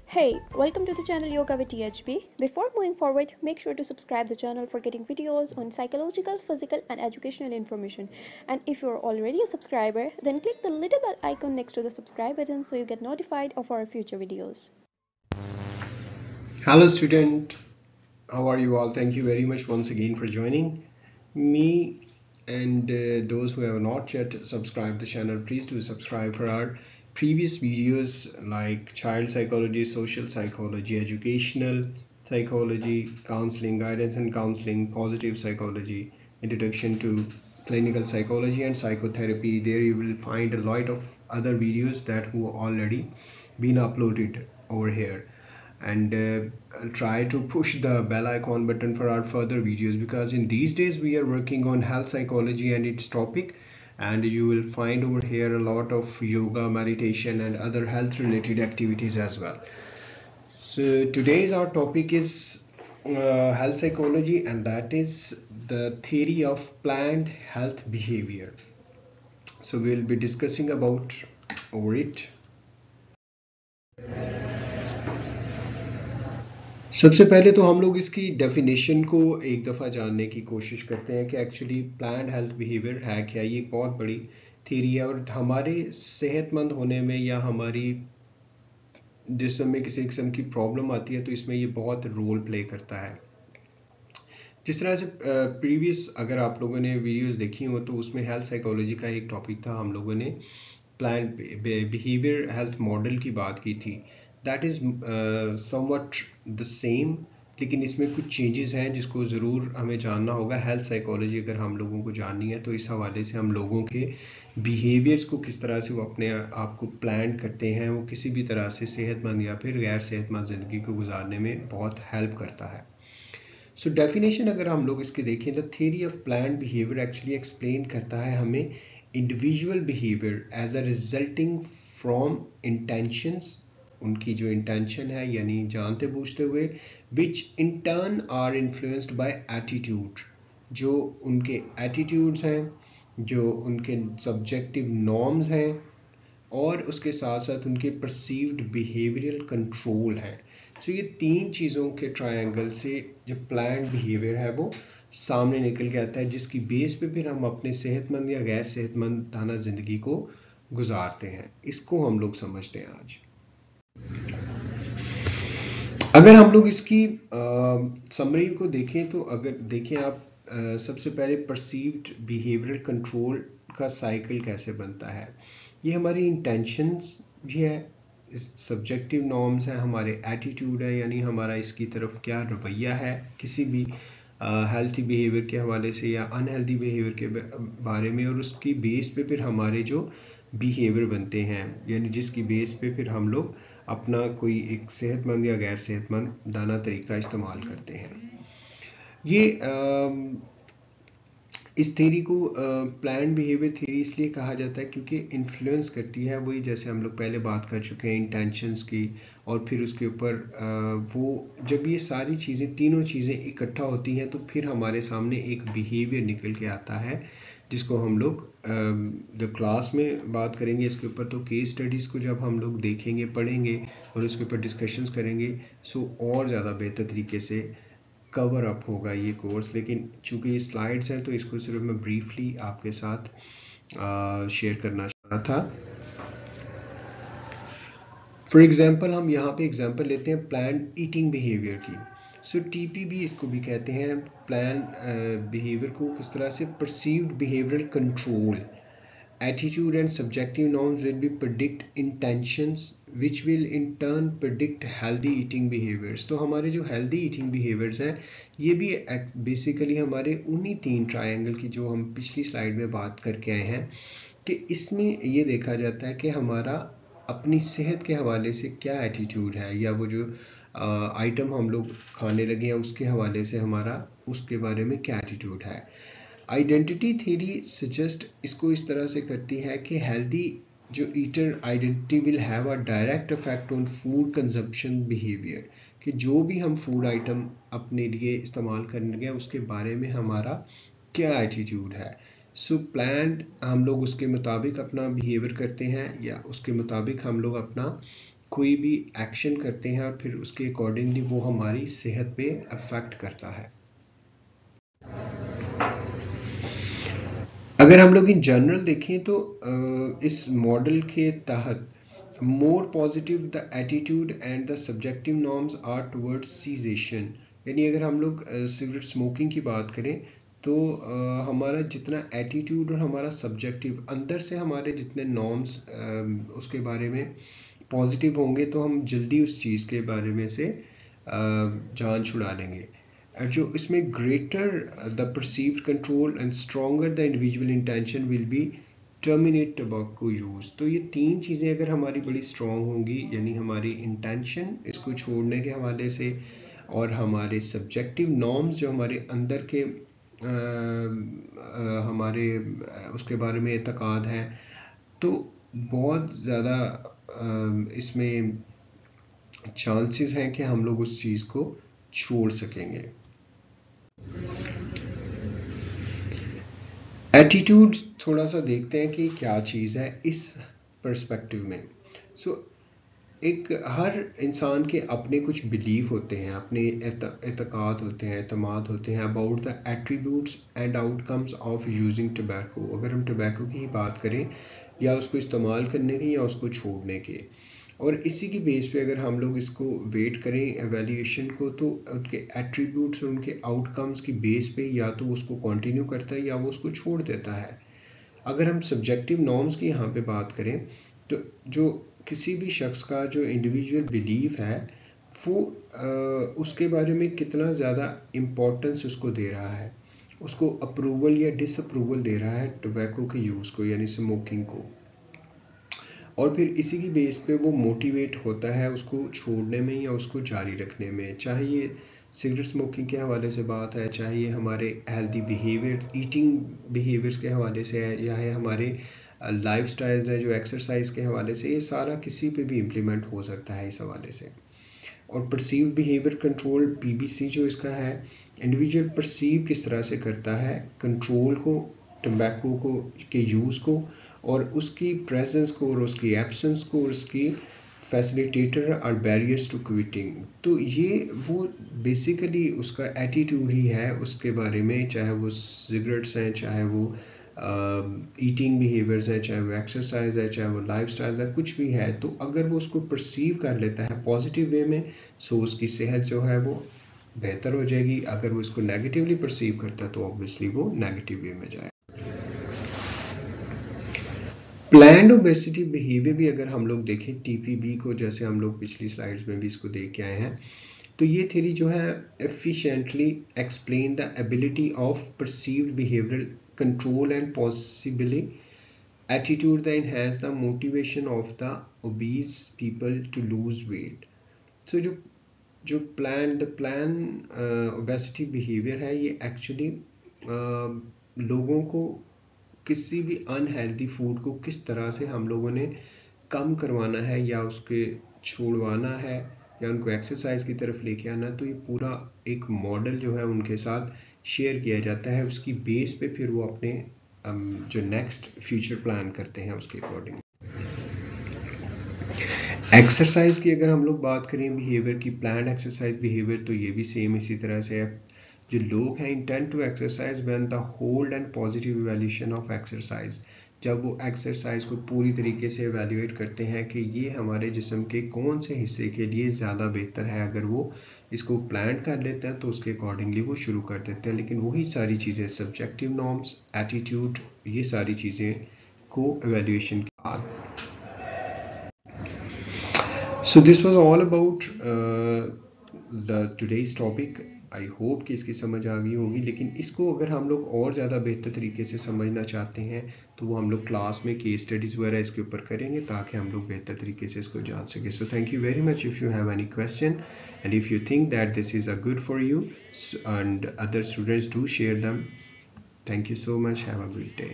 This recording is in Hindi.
Hey, welcome to the channel Yoga with THB. Before moving forward, make sure to subscribe the channel for getting videos on psychological, physical and educational information. And if you're already a subscriber, then click the little bell icon next to the subscribe button so you get notified of our future videos. Hello student, how are you all? Thank you very much once again for joining me, and those who have not yet subscribed the channel, please do subscribe for our previous videos like child psychology, social psychology, educational psychology, counseling, guidance and counseling, positive psychology, introduction to clinical psychology and psychotherapy. There you will find a lot of other videos that who already been uploaded over here, and try to push the bell icon button for our further videos, because in these days we are working on health psychology and its topic, and you will find over here a lot of yoga, meditation and other health related activities as well. So today's our topic is health psychology, and that is the theory of planned health behavior. So we'll be discussing about over it. सबसे पहले तो हम लोग इसकी डेफिनेशन को एक दफ़ा जानने की कोशिश करते हैं कि एक्चुअली प्लान्ड हेल्थ बिहेवियर है क्या। ये एक बहुत बड़ी थ्योरी है और हमारे सेहतमंद होने में या हमारी जिस्म में किसी किस्म की प्रॉब्लम आती है तो इसमें ये बहुत रोल प्ले करता है। जिस तरह से प्रीवियस अगर आप लोगों ने वीडियोस देखी हो तो उसमें हेल्थ साइकोलॉजी का एक टॉपिक था, हम लोगों ने प्लान्ड बिहेवियर हेल्थ मॉडल की बात की थी। That is somewhat the same, लेकिन इसमें कुछ चेंजेस हैं जिसको ज़रूर हमें जानना होगा। हेल्थ साइकोलॉजी अगर हम लोगों को जाननी है तो इस हवाले से हम लोगों के बिहेवियर्स को किस तरह से वो अपने आप को प्लान करते हैं, वो किसी भी तरह से सेहतमंद या फिर गैर सेहतमंद ज़िंदगी को गुजारने में बहुत हेल्प करता है। सो डेफिनेशन अगर हम लोग इसके देखें तो theory of planned behaviour actually explain करता है हमें individual behaviour as a resulting from intentions, उनकी जो इंटेंशन है यानी जानते बूझते हुए, which in turn are influenced by attitude, जो उनके एटीट्यूड्स हैं, जो उनके सब्जेक्टिव नॉर्म्स हैं और उसके साथ साथ उनके परसीव्ड बिहेवियरल कंट्रोल है। सो ये तीन चीज़ों के ट्रायंगल से जो प्लान्ड बिहेवियर है वो सामने निकल के आता है, जिसकी बेस पे फिर हम अपने सेहतमंद या गैर सेहतमंद दाना ज़िंदगी को गुजारते हैं। इसको हम लोग समझते हैं आज। अगर हम लोग इसकी समरी को देखें तो अगर देखें आप सबसे पहले परसीव्ड बिहेवियरल कंट्रोल का साइकिल कैसे बनता है। ये हमारी इंटेंशंस भी है, सब्जेक्टिव नॉर्म्स हैं, हमारे एटीट्यूड है यानी हमारा इसकी तरफ क्या रवैया है किसी भी हेल्थी बिहेवियर के हवाले से या अनहेल्दी बिहेवियर के बारे में, और उसकी बेस पे फिर हमारे जो बिहेवियर बनते हैं यानी जिसकी बेस पे फिर हम लोग अपना कोई एक सेहतमंद या गैर सेहतमंद दाना तरीका इस्तेमाल करते हैं। ये इस थ्योरी को प्लान्ड बिहेवियर थ्योरी इसलिए कहा जाता है क्योंकि इन्फ्लुएंस करती है वही, जैसे हम लोग पहले बात कर चुके हैं, इंटेंशंस की, और फिर उसके ऊपर वो जब ये सारी चीज़ें तीनों चीज़ें इकट्ठा होती हैं तो फिर हमारे सामने एक बिहेवियर निकल के आता है जिसको हम लोग जब क्लास में बात करेंगे इसके ऊपर तो केस स्टडीज़ को जब हम लोग देखेंगे, पढ़ेंगे और उसके ऊपर डिस्कशंस करेंगे सो और ज़्यादा बेहतर तरीके से कवर अप होगा ये कोर्स। लेकिन चूंकि ये स्लाइड्स हैं तो इसको सिर्फ मैं ब्रीफली आपके साथ शेयर करना चाह रहा था। फॉर एग्जांपल हम यहाँ पे एग्जांपल लेते हैं प्लान्ड ईटिंग बिहेवियर की। सो TPB इसको भी कहते हैं, प्लान बिहेवियर को किस तरह से perceived behavioural control, attitude and subjective norms will be predict intentions which will in turn predict healthy eating behaviors। तो हमारे जो healthy eating behaviors हैं ये भी बेसिकली हमारे उन्हीं तीन ट्रायंगल की जो हम पिछली स्लाइड में बात करके आए हैं कि इसमें ये देखा जाता है कि हमारा अपनी सेहत के हवाले से क्या एटीट्यूड है, या वो जो आइटम हम लोग खाने लगे हैं उसके हवाले से हमारा उसके बारे में क्या एटीट्यूड है। आइडेंटिटी थ्योरी सजेस्ट इसको इस तरह से करती है कि हेल्दी जो eater identity will have a direct effect on food consumption behaviour, कि जो भी हम फूड आइटम अपने लिए इस्तेमाल करेंगे उसके बारे में हमारा क्या एटीट्यूड है। सो प्लान्ड हम लोग उसके मुताबिक अपना बिहेवियर करते हैं या उसके मुताबिक हम लोग अपना कोई भी एक्शन करते हैं और फिर उसके अकॉर्डिंगली वो हमारी सेहत पे अफेक्ट करता है। अगर हम लोग इन जनरल देखें तो इस मॉडल के तहत more positive the attitude and the subjective norms are towards cessation, यानी अगर हम लोग सिगरेट स्मोकिंग की बात करें तो हमारा जितना एटीट्यूड और हमारा सब्जेक्टिव अंदर से हमारे जितने नॉर्म्स उसके बारे में पॉजिटिव होंगे तो हम जल्दी उस चीज़ के बारे में से जान छुड़ा लेंगे। जो इसमें greater the perceived control and stronger the individual intention will be terminate tobacco use. तो ये तीन चीज़ें अगर हमारी बड़ी स्ट्रॉन्ग होंगी, यानी हमारी इंटेंशन इसको छोड़ने के हवाले से और हमारे सब्जेक्टिव नॉर्म्स जो हमारे अंदर के हमारे उसके बारे में एतकाद है, तो बहुत ज़्यादा इसमें चांसेस हैं कि हम लोग उस चीज़ को छोड़ सकेंगे। एटीट्यूड थोड़ा सा देखते हैं कि क्या चीज़ है इस पर्सपेक्टिव में। एक हर इंसान के अपने कुछ बिलीफ होते हैं, अपने एतकाद होते हैं, एतमाद होते हैं about the attributes and outcomes of using tobacco. अगर हम टबैको की ही बात करें या उसको इस्तेमाल करने की या उसको छोड़ने के, और इसी की बेस पे अगर हम लोग इसको वेट करें एवेल्यूएशन को, तो उनके एट्रीब्यूट्स और उनके आउटकम्स की बेस पे या तो उसको कंटिन्यू करता है या वो उसको छोड़ देता है। अगर हम सब्जेक्टिव नॉर्म्स की यहाँ पे बात करें तो जो किसी भी शख्स का जो इंडिविजुअल बिलीफ है वो उसके बारे में कितना ज़्यादा इम्पोर्टेंस उसको दे रहा है, उसको अप्रूवल या डिसअप्रूवल दे रहा है टोबैको के यूज़ को यानी स्मोकिंग को, और फिर इसी की बेस पे वो मोटिवेट होता है उसको छोड़ने में या उसको जारी रखने में। चाहे ये सिगरेट स्मोकिंग के हवाले से बात है, चाहे ये हमारे हेल्दी बिहेवियर ईटिंग बिहेवियर्स के हवाले से है, या है हमारे लाइफ स्टाइल्स हैं जो एक्सरसाइज के हवाले से, ये सारा किसी पे भी इम्प्लीमेंट हो सकता है इस हवाले से। और परसीव बिहेवियर कंट्रोल पीबीसी जो इसका है, इंडिविजुअल परसीव किस तरह से करता है कंट्रोल को, टम्बैको को के यूज़ को, और उसकी प्रेजेंस को और उसकी एब्सेंस को और उसकी फैसिलिटेटर और बैरियर्स टू क्विटिंग। तो ये वो बेसिकली उसका एटीट्यूड ही है उसके बारे में, चाहे वो सिगरेट्स हैं, चाहे वो ईटिंग बिहेवियर्स है, चाहे वो एक्सरसाइज है, चाहे वो लाइफ स्टाइल है, कुछ भी है, तो अगर वो उसको परसीव कर लेता है पॉजिटिव वे में सो उसकी सेहत जो है वो बेहतर हो जाएगी। अगर वो इसको नेगेटिवली परसीव करता है तो ऑब्वियसली वो नेगेटिव वे में जाए। प्लान्ड ओबेसिटी बिहेवियर भी अगर हम लोग देखें टीपीबी को, जैसे हम लोग पिछली स्लाइड्स में भी इसको देख के आए हैं, तो ये थ्योरी जो है efficiently explain the ability of perceived behavioural control and possibly attitude the enhance the motivation of the obese people to lose weight। so जो प्लान ओबेसिटी बिहेवियर है ये एक्चुअली लोगों को किसी भी अनहेल्दी फूड को किस तरह से हम लोगों ने कम करवाना है या उसके छोड़वाना है या उनको एक्सरसाइज की तरफ लेके आना, तो ये पूरा एक मॉडल जो है उनके साथ शेयर किया जाता है। उसकी बेस पे फिर वो अपने जो नेक्स्ट फ्यूचर प्लान करते हैं उसके अकॉर्डिंग। एक्सरसाइज की अगर हम लोग बात करें बिहेवियर की, प्लान एक्सरसाइज बिहेवियर, तो ये भी सेम इसी तरह से है। जो लोग हैं intent to exercise when the hold and positive evaluation of exercise, जब वो एक्सरसाइज को पूरी तरीके से एवेल्यूएट करते हैं कि ये हमारे जिस्म के कौन से हिस्से के लिए ज़्यादा बेहतर है, अगर वो इसको प्लान कर लेते हैं तो उसके अकॉर्डिंगली वो शुरू कर देते हैं। लेकिन वही सारी चीज़ें सब्जेक्टिव नॉर्म्स, एटीट्यूड, ये सारी चीज़ें को एवेल्यूएशन के बाद। So this was all about the today's topic। I hope कि इसकी समझ आ गई होगी, लेकिन इसको अगर हम लोग और ज़्यादा बेहतर तरीके से समझना चाहते हैं तो वो हम लोग क्लास में केस स्टडीज़ वगैरह इसके ऊपर करेंगे ताकि हम लोग बेहतर तरीके से इसको जान सकें। So thank you very much. If you have any question and if you think that this is a good for you and other students do share them. Thank you so much. Have a good day.